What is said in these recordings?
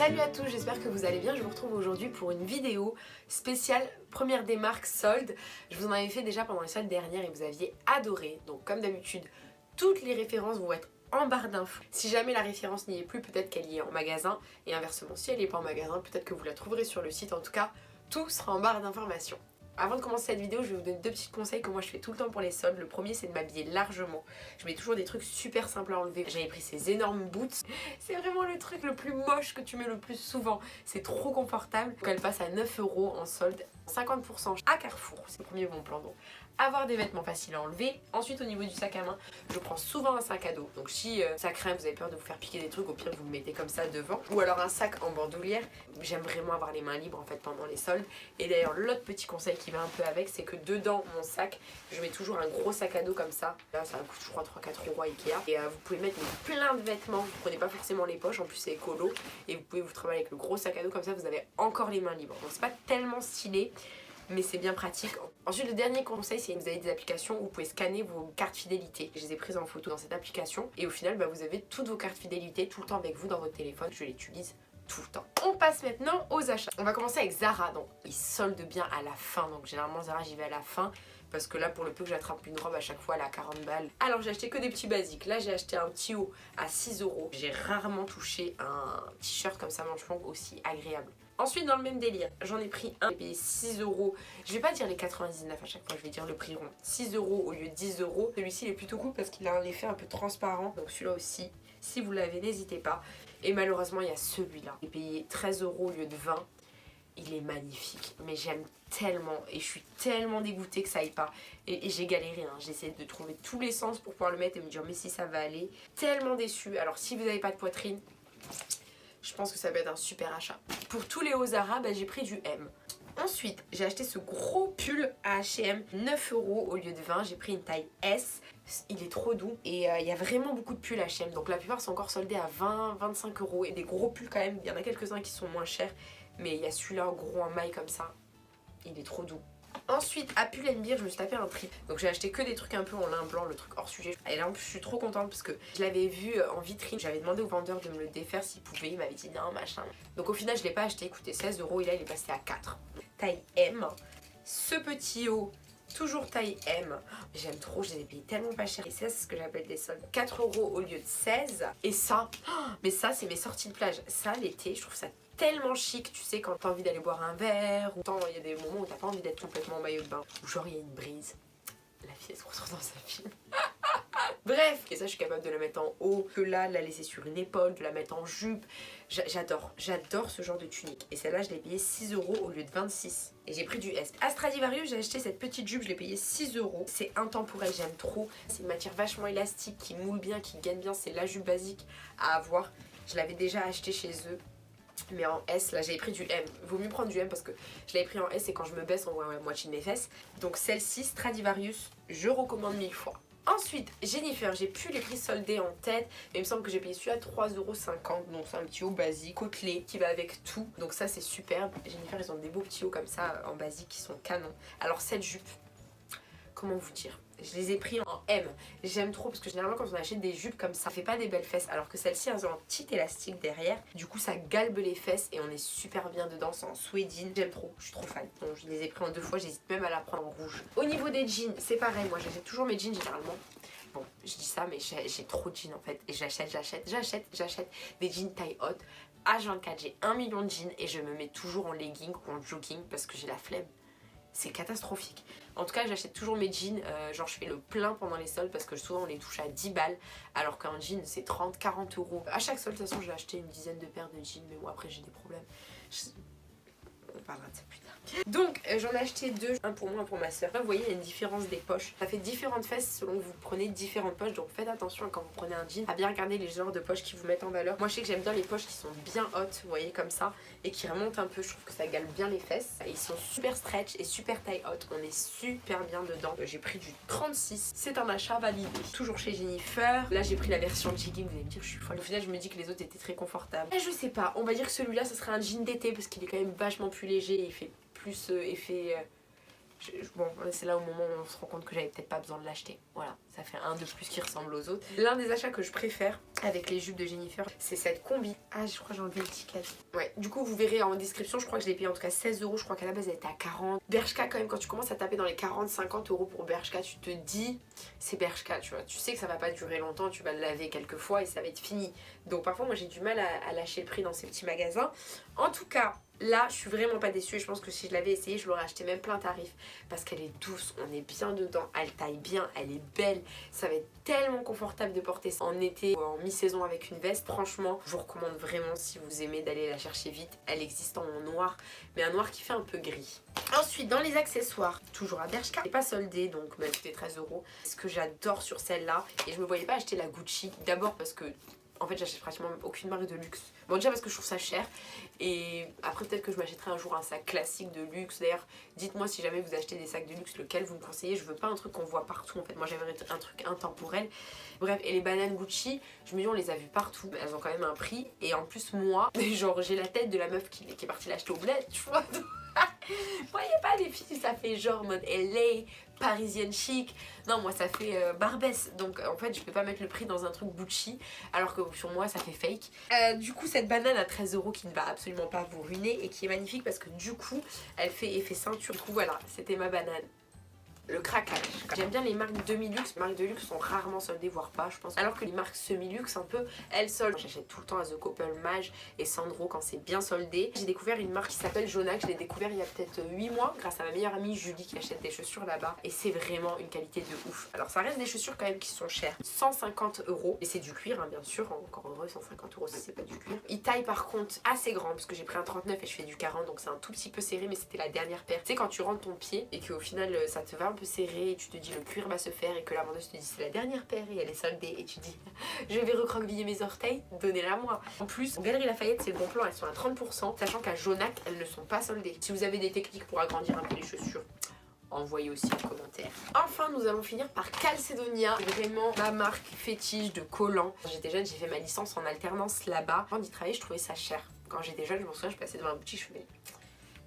Salut à tous, j'espère que vous allez bien. Je vous retrouve aujourd'hui pour une vidéo spéciale première des marques soldes. Je vous en avais fait déjà pendant les soldes dernières et vous aviez adoré. Donc comme d'habitude, toutes les références vont être en barre d'infos. Si jamais la référence n'y est plus, peut-être qu'elle y est en magasin. Et inversement, si elle n'est pas en magasin, peut-être que vous la trouverez sur le site. En tout cas, tout sera en barre d'informations. Avant de commencer cette vidéo, je vais vous donner deux petits conseils que moi je fais tout le temps pour les soldes. Le premier, c'est de m'habiller largement. Je mets toujours des trucs super simples à enlever. J'avais pris ces énormes boots. C'est vraiment le truc le plus moche que tu mets le plus souvent. C'est trop confortable. Donc elle passe à 9 € en solde, 50% à Carrefour. C'est le premier bon plan. Donc avoir des vêtements faciles à enlever. Ensuite, au niveau du sac à main, je prends souvent un sac à dos. Donc si ça craint, vous avez peur de vous faire piquer des trucs, au pire vous le mettez comme ça devant. Ou alors un sac en bandoulière. J'aime vraiment avoir les mains libres en fait pendant les soldes. Et d'ailleurs l'autre petit conseil qui va un peu avec, c'est que dedans mon sac, je mets toujours un gros sac à dos comme ça. Là ça coûte je crois 3-4 € à Ikea. Et vous pouvez mettre plein de vêtements. Vous prenez pas forcément les poches, en plus c'est écolo. Et vous pouvez vous travailler avec le gros sac à dos comme ça, vous avez encore les mains libres. Donc c'est pas tellement stylé, mais c'est bien pratique. Ensuite, le dernier conseil, c'est que vous avez des applications où vous pouvez scanner vos cartes fidélité. Je les ai prises en photo dans cette application et au final, vous avez toutes vos cartes fidélité tout le temps avec vous dans votre téléphone. Je l'utilise tout le temps. On passe maintenant aux achats. On va commencer avec Zara. Donc, ils soldent bien à la fin. Donc, généralement, Zara, j'y vais à la fin. Parce que là, pour le peu que j'attrape une robe à chaque fois, elle a 40 balles. Alors, j'ai acheté que des petits basiques. Là, j'ai acheté un petit haut à 6 €. J'ai rarement touché un t-shirt comme ça, manche longue, aussi agréable. Ensuite, dans le même délire, j'en ai pris un, j'ai payé 6 €. Je vais pas dire les 99 à chaque fois, je vais dire le prix rond. 6 € au lieu de 10 €. Celui-ci, il est plutôt cool parce qu'il a un effet un peu transparent. Donc celui-là aussi, si vous l'avez, n'hésitez pas. Et malheureusement, il y a celui-là. J'ai payé 13 € au lieu de 20. Il est magnifique, mais j'aime tellement et je suis tellement dégoûtée que ça aille pas. Et j'ai galéré, hein. J'ai essayé de trouver tous les sens pour pouvoir le mettre et me dire mais si ça va aller. Tellement déçue. Alors si vous n'avez pas de poitrine, je pense que ça va être un super achat. Pour tous les hauts Zara, j'ai pris du M. Ensuite, j'ai acheté ce gros pull à H&M, 9 € au lieu de 20. J'ai pris une taille S. Il est trop doux et il y a vraiment beaucoup de pulls H&M. Donc la plupart sont encore soldés à 20-25 € et des gros pulls quand même. Il y en a quelques-uns qui sont moins chers, mais il y a celui-là gros en maille comme ça. Il est trop doux. Ensuite, à Pull&Bear, je me suis tapé un trip. Donc j'ai acheté que des trucs un peu en lin blanc, le truc hors sujet. Et là en plus je suis trop contente parce que je l'avais vu en vitrine. J'avais demandé au vendeur de me le défaire s'il pouvait. Il m'avait dit non machin. Donc au final je l'ai pas acheté, il coûtait 16 € et là il est passé à 4. Taille M. Ce petit haut, toujours taille M. J'aime trop, je les ai payés tellement pas cher. Et ça c'est ce que j'appelle des soldes. 4 € au lieu de 16. Et ça, mais ça c'est mes sorties de plage. Ça l'été, je trouve ça tellement chic, tu sais, quand t'as envie d'aller boire un verre, ou il y a des moments où t'as pas envie d'être complètement en maillot de bain, ou genre il y a une brise, la fille elle se retrouve dans un film. Bref, et ça je suis capable de la mettre en haut, que là, de la laisser sur une épaule, de la mettre en jupe. J'adore ce genre de tunique. Et celle-là, je l'ai payée 6 € au lieu de 26. Et j'ai pris du S. À Stradivarius, j'ai acheté cette petite jupe, je l'ai payée 6 €. C'est intemporel, j'aime trop. C'est une matière vachement élastique, qui moule bien, qui gagne bien. C'est la jupe basique à avoir. Je l'avais déjà acheté chez eux. Mais en S, là j'avais pris du M. Vaut mieux prendre du M parce que je l'avais pris en S et quand je me baisse on voit la moitié de mes fesses. Donc celle-ci, Stradivarius, je recommande 1000 fois. Ensuite, Jennifer, j'ai plus les prix soldés en tête, mais il me semble que j'ai payé celui-là 3,50 €. Donc c'est un petit haut basique, côtelé, qui va avec tout. Donc ça c'est superbe. Jennifer, ils ont des beaux petits hauts comme ça en basique qui sont canons. Alors cette jupe, comment vous dire, je les ai pris en M. J'aime trop parce que généralement quand on achète des jupes comme ça, ça fait pas des belles fesses. Alors que celle-ci, elles ont un petit élastique derrière. Du coup ça galbe les fesses et on est super bien dedans. C'est en suédine. J'aime trop, je suis trop fan. Donc je les ai pris en 2 fois, j'hésite même à la prendre en rouge. Au niveau des jeans, c'est pareil. Moi j'achète toujours mes jeans généralement. Bon, je dis ça mais j'ai trop de jeans en fait. Et j'achète des jeans taille haute. H24, j'ai 1 million de jeans et je me mets toujours en legging ou en jogging parce que j'ai la flemme. C'est catastrophique. En tout cas, j'achète toujours mes jeans, genre je fais le plein pendant les soldes parce que souvent on les touche à 10 balles alors qu'un jean c'est 30-40 €. À chaque solde, de toute façon, j'ai acheté une dizaine de paires de jeans, mais moi après j'ai des problèmes. On parlera de ça plus tard. Donc j'en ai acheté 2, un pour moi, un pour ma soeur. Là vous voyez il y a une différence des poches. Ça fait différentes fesses selon que vous prenez différentes poches. Donc faites attention quand vous prenez un jean à bien regarder les genres de poches qui vous mettent en valeur. Moi je sais que j'aime bien les poches qui sont bien hautes, vous voyez comme ça, et qui remontent un peu. Je trouve que ça gale bien les fesses. Et ils sont super stretch et super taille haute. On est super bien dedans. J'ai pris du 36. C'est un achat validé. Toujours chez Jennifer. Là j'ai pris la version jegging. Vous allez me dire je suis folle. Au final je me dis que les autres étaient très confortables. Et je sais pas. On va dire que celui-là ce serait un jean d'été parce qu'il est quand même vachement plus léger et il fait plus effet Bon, c'est là au moment où on se rend compte que j'avais peut-être pas besoin de l'acheter. Voilà, ça fait un de plus qui ressemble aux autres. L'un des achats que je préfère avec les jupes de Jennifer, c'est cette combi. Ah, je crois que j'ai enlevé l'étiquette. Ouais, du coup, vous verrez en description, je crois que je l'ai payé en tout cas 16 euros. Je crois qu'à la base, elle était à 40. Bershka, quand même, quand tu commences à taper dans les 40-50 euros pour Bershka, tu te dis, c'est Bershka, tu vois. Tu sais que ça va pas durer longtemps, tu vas le laver quelques fois et ça va être fini. Donc, parfois, moi, j'ai du mal à lâcher le prix dans ces petits magasins. En tout cas, là, je suis vraiment pas déçue et je pense que si je l'avais essayé, je l'aurais acheté même plein tarif parce qu'elle est douce, on est bien dedans, elle taille bien, elle est belle. Ça va être tellement confortable de porter ça en été ou en mi-saison avec une veste. Franchement, je vous recommande vraiment si vous aimez d'aller la chercher vite. Elle existe en noir, mais un noir qui fait un peu gris. Ensuite, dans les accessoires, toujours à Bershka, c'est pas soldé donc elle coûtait 13 euros. Ce que j'adore sur celle-là, et je me voyais pas acheter la Gucci, d'abord parce que en fait j'achète pratiquement aucune marque de luxe. Bon déjà parce que je trouve ça cher et après peut-être que je m'achèterai un jour un sac classique de luxe. D'ailleurs dites-moi si jamais vous achetez des sacs de luxe lequel vous me conseillez. Je veux pas un truc qu'on voit partout en fait. Moi j'aimerais un truc intemporel. Bref, et les bananes Gucci, je me dis on les a vues partout. Elles ont quand même un prix et en plus moi, genre j'ai la tête de la meuf qui est partie l'acheter au bled, tu vois. Voyez pas les filles, ça fait genre mode LA, parisienne chic. Non, moi ça fait Barbès. Donc en fait, je peux pas mettre le prix dans un truc Gucci alors que sur moi ça fait fake. Du coup, cette banane à 13 euros qui ne va absolument pas vous ruiner et qui est magnifique parce que du coup, elle fait effet ceinture. Du coup, voilà, c'était ma banane. Le craquage. J'aime bien les marques demi-luxe. Les marques de luxe sont rarement soldées, voire pas, je pense. Alors que les marques semi-luxe, un peu, elles soldent. J'achète tout le temps à The Couple, Mage et Sandro quand c'est bien soldé. J'ai découvert une marque qui s'appelle Jonac. Je l'ai découvert il y a peut-être 8 mois grâce à ma meilleure amie Julie qui achète des chaussures là-bas. Et c'est vraiment une qualité de ouf. Alors ça reste des chaussures quand même qui sont chères. 150 euros. Et c'est du cuir, hein, bien sûr. Encore heureux, 150 euros si c'est pas du cuir. Il taille par contre assez grand parce que j'ai pris un 39 et je fais du 40. Donc c'est un tout petit peu serré, mais c'était la dernière paire. Tu sais, quand tu rentres ton pied et qu'au final ça te va un peu serré et tu te dis le cuir va se faire et que la vendeuse te dit c'est la dernière paire et elle est soldée et tu dis je vais recroqueviller mes orteils, donnez-la moi. En plus, en Galeries Lafayette c'est le bon plan, elles sont à 30%, sachant qu'à Jonac elles ne sont pas soldées. Si vous avez des techniques pour agrandir un peu les chaussures, envoyez aussi en commentaire. Enfin, nous allons finir par Calcedonia, vraiment ma marque fétiche de collants. Quand j'étais jeune, j'ai fait ma licence en alternance là-bas. Avant d'y travailler, je trouvais ça cher. Quand j'étais jeune, je me souviens, je passais devant un boutique, je faisais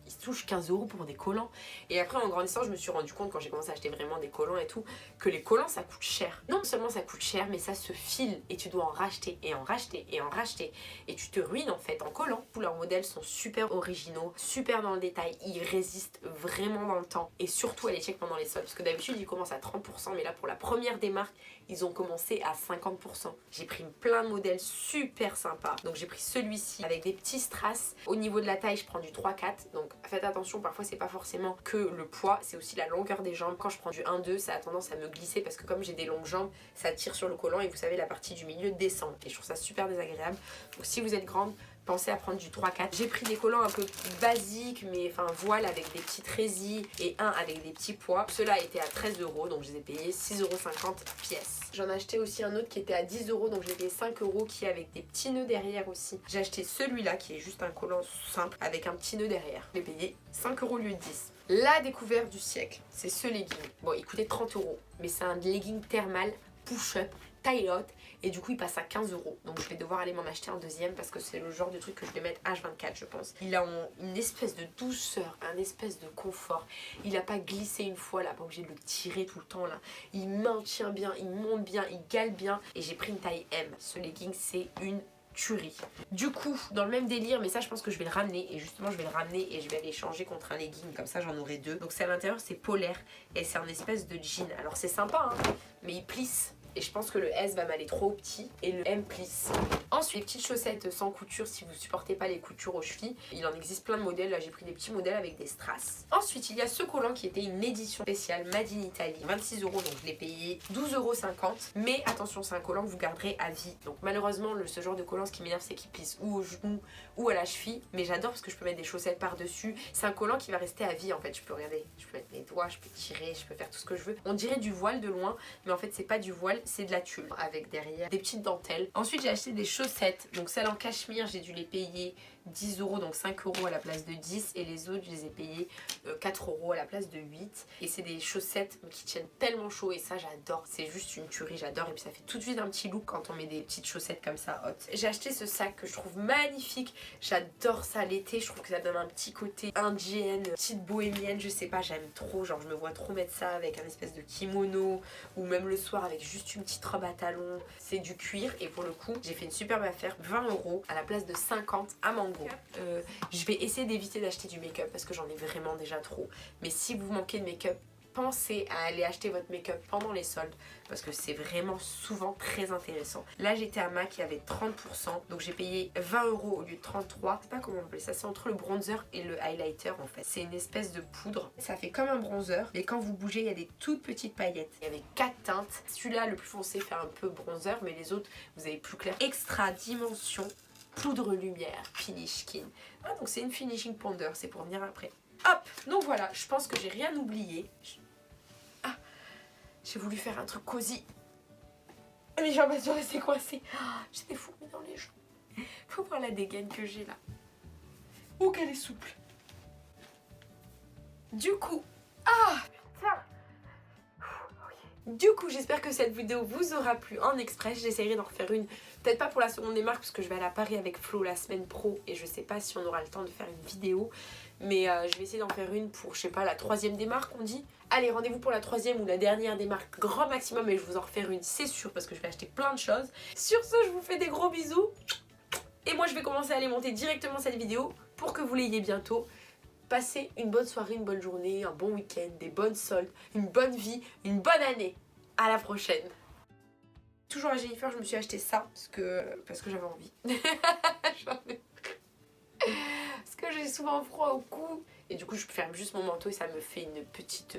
ils se touchent 15 euros pour des collants. Et après en grandissant je me suis rendu compte quand j'ai commencé à acheter vraiment des collants et tout que les collants ça coûte cher. Non seulement ça coûte cher mais ça se file et tu dois en racheter et en racheter et en racheter et tu te ruines en fait en collants. Tous leurs modèles sont super originaux, super dans le détail, ils résistent vraiment dans le temps et surtout à les check pendant les soldes parce que d'habitude ils commencent à 30% mais là pour la première des marques ils ont commencé à 50%. J'ai pris plein de modèles super sympas. Donc j'ai pris celui-ci avec des petits strass. Au niveau de la taille je prends du 3-4 donc faites attention, parfois c'est pas forcément que le poids, c'est aussi la longueur des jambes. Quand je prends du 1-2, ça a tendance à me glisser parce que comme j'ai des longues jambes, ça tire sur le collant et vous savez la partie du milieu descend. Et je trouve ça super désagréable. Donc si vous êtes grande, pensez à prendre du 3-4. J'ai pris des collants un peu basiques, mais enfin voile avec des petites résilles et un avec des petits pois. Ceux-là étaient à 13 euros, donc je les ai payés 6,50 € pièce. J'en ai acheté aussi un autre qui était à 10 euros, donc j'ai payé 5 euros, qui est avec des petits nœuds derrière aussi. J'ai acheté celui-là qui est juste un collant simple avec un petit nœud derrière. Je l'ai payé 5 € au lieu de 10. La découverte du siècle, c'est ce legging. Bon, il coûtait 30 euros, mais c'est un legging thermal push-up taille haute et du coup il passe à 15 euros, donc je vais devoir aller m'en acheter un deuxième parce que c'est le genre de truc que je vais mettre H24 je pense. Il a une espèce de douceur, un espèce de confort, il a pas glissé une fois là, pas obligé de le tirer tout le temps là, il maintient bien, il monte bien, il gale bien et j'ai pris une taille M. Ce legging c'est une tuerie. Du coup, dans le même délire, mais ça je pense que je vais le ramener et justement je vais le ramener et je vais aller changer contre un legging, comme ça j'en aurai deux. Donc c'est à l'intérieur, c'est polaire et c'est un espèce de jean. Alors c'est sympa hein, mais il plisse. Et je pense que le S va m'aller trop petit et le M plisse. Ensuite, les petites chaussettes sans couture si vous supportez pas les coutures aux chevilles. Il en existe plein de modèles. Là, j'ai pris des petits modèles avec des strass. Ensuite, il y a ce collant qui était une édition spéciale Made in Italy. 26 €, donc je l'ai payé 12,50 €. Mais attention, c'est un collant que vous garderez à vie. Donc malheureusement, ce genre de collant, ce qui m'énerve, c'est qu'il plisse ou au genou ou à la cheville. Mais j'adore parce que je peux mettre des chaussettes par-dessus. C'est un collant qui va rester à vie en fait. Je peux regarder, je peux mettre mes doigts, je peux tirer, je peux faire tout ce que je veux. On dirait du voile de loin, mais en fait, c'est pas du voile. c'est de la tulle avec derrière des petites dentelles. Ensuite j'ai acheté des chaussettes, donc celles en cachemire j'ai dû les payer 10 €, donc 5 € à la place de 10, et les autres je les ai payés 4 € à la place de 8. Et c'est des chaussettes qui tiennent tellement chaud et ça j'adore, c'est juste une tuerie, j'adore. Et puis ça fait tout de suite un petit look quand on met des petites chaussettes comme ça hautes. J'ai acheté ce sac que je trouve magnifique, j'adore ça l'été, je trouve que ça donne un petit côté indienne, petite bohémienne, je sais pas, j'aime trop, genre je me vois trop mettre ça avec un espèce de kimono ou même le soir avec juste une petite robe à talons. C'est du cuir et pour le coup j'ai fait une superbe affaire, 20 € à la place de 50 à Mango. Je vais essayer d'éviter d'acheter du make-up parce que j'en ai vraiment déjà trop, mais si vous manquez de make-up, pensez à aller acheter votre make-up pendant les soldes parce que c'est vraiment souvent très intéressant. Là j'étais à MAC, il y avait 30%, donc j'ai payé 20 € au lieu de 33. Je sais pas comment on appelle ça, c'est entre le bronzer et le highlighter en fait. C'est une espèce de poudre, ça fait comme un bronzer mais quand vous bougez il y a des toutes petites paillettes. Il y avait 4 teintes, celui-là le plus foncé fait un peu bronzer mais les autres vous avez plus clair. Extra dimension poudre lumière finish skin. Ah donc c'est une finishing powder, c'est pour venir après. Hop, donc voilà, je pense que j'ai rien oublié. Ah, j'ai voulu faire un truc cosy. Mes jambes sont restées coincées. J'ai des fourmis dans les jambes. Faut voir la dégaine que j'ai là. Oh qu'elle est souple. Du coup, du coup, j'espère que cette vidéo vous aura plu en express. J'essaierai d'en refaire une, peut-être pas pour la seconde démarque parce que je vais aller à Paris avec Flo la semaine pro et je sais pas si on aura le temps de faire une vidéo. Mais je vais essayer d'en faire une pour, je sais pas, la 3e démarque on dit. Allez, rendez-vous pour la 3e ou la dernière démarque grand maximum et je vous en refaire une, c'est sûr, parce que je vais acheter plein de choses. Sur ce, je vous fais des gros bisous. Et moi, je vais commencer à aller monter directement cette vidéo pour que vous l'ayez bientôt. Passez une bonne soirée, une bonne journée, un bon week-end, des bonnes soldes, une bonne vie, une bonne année. À la prochaine. Toujours à Jennifer, je me suis acheté ça parce que j'avais envie. Parce que j'ai souvent froid au cou et du coup je ferme juste mon manteau et ça me fait une petite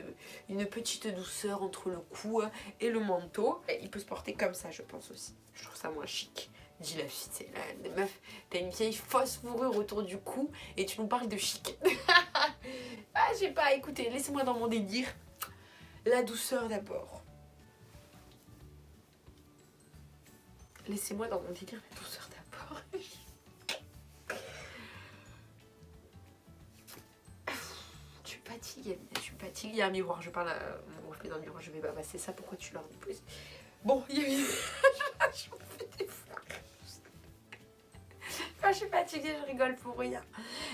douceur entre le cou et le manteau. Et il peut se porter comme ça je pense aussi. Je trouve ça moins chic. Dis la fille, c'est la meuf, t'as une vieille fausse fourrure autour du cou et tu nous parles de chic. Ah j'ai pas, écoutez, laissez-moi dans mon délire. La douceur d'abord. Laissez-moi dans mon délire la douceur d'abord. Tu me fatigues, Amina, tu me fatigues. Il y a un miroir, je parle à mon reflet dans le miroir, je vais passer ça, pourquoi tu leur dis plus? Bon, il y a une... je me fais des fous. Quand je suis fatiguée, je rigole pour rien.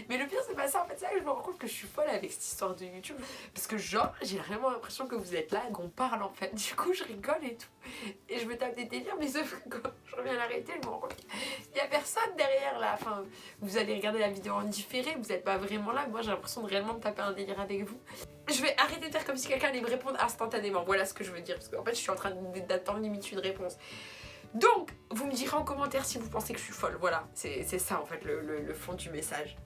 Mais le pire, c'est pas ça. En fait, c'est là que je me rends compte que je suis folle avec cette histoire de YouTube. Parce que, genre, j'ai vraiment l'impression que vous êtes là et qu'on parle en fait. Du coup, je rigole et tout. Et je me tape des délires, mais sauf que quand je reviens à l'arrêter, je me rends compte qu'il y a personne derrière là. Enfin, vous allez regarder la vidéo en différé, vous n'êtes pas vraiment là. Moi, j'ai l'impression de réellement me taper un délire avec vous. Je vais arrêter de faire comme si quelqu'un allait me répondre instantanément. Voilà ce que je veux dire. Parce qu'en fait, je suis en train d'attendre limite une réponse. Donc, vous me direz en commentaire si vous pensez que je suis folle. Voilà, c'est ça en fait le fond du message.